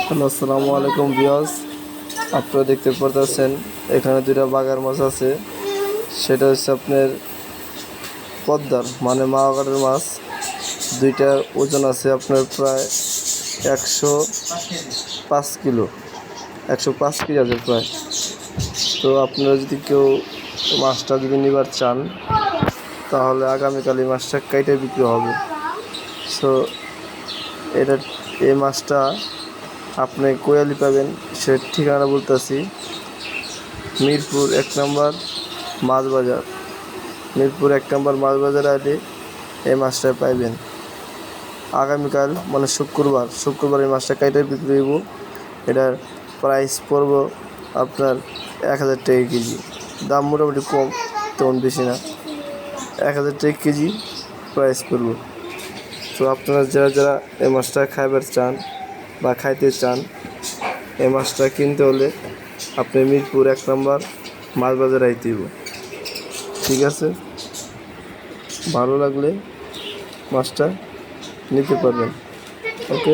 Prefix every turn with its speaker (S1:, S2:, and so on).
S1: Hello, আসসালামু আলাইকুম viewers. আপনারা দেখতে পারতেছেন এখানে দুইটা বাগার মাছ আছে। সেটা হচ্ছে আপনার পদ্মার মানে মাওয়াঘাটের মাছ। দুইটার ওজন আছে আপনার প্রায় 105 কিলো, 105 কেজি আছে প্রায়। তো আপনারা যদি কেউ মাছটা যদি নিবার চান তাহলে আগামীকাল এই মাছটা কাইটে বিক্রি হবে। সো এটা এই মাছটা আপনি কোয়ালি পাবেন সে ঠিকানা বলতেছি, মিরপুর 1 নম্বর মাছ বাজার। মিরপুর 1 নম্বর মাছ বাজারে আলে এই মাছটা পাইবেন। আগামীকাল মানে শুক্রবার এই মাছটা কাইটে বিক্রি হইব। এটার প্রাইস পড়ব আপনার 1000 টাকা কেজি। দাম মোটামুটি কম, তেমন বেশি না, 1000 টাকা কেজি প্রাইস পড়ব। তো আপনারা যারা যারা এই মাছটা খাইবার চান বা খাইতে চান, এই মাছটা কিনতে হলে আপনি মিরপুর 1 নম্বর মাছ বাজারে আইতে হইব। ঠিক আছে, ভালো লাগলে মাছটা নিতে পারবেন। ওকে।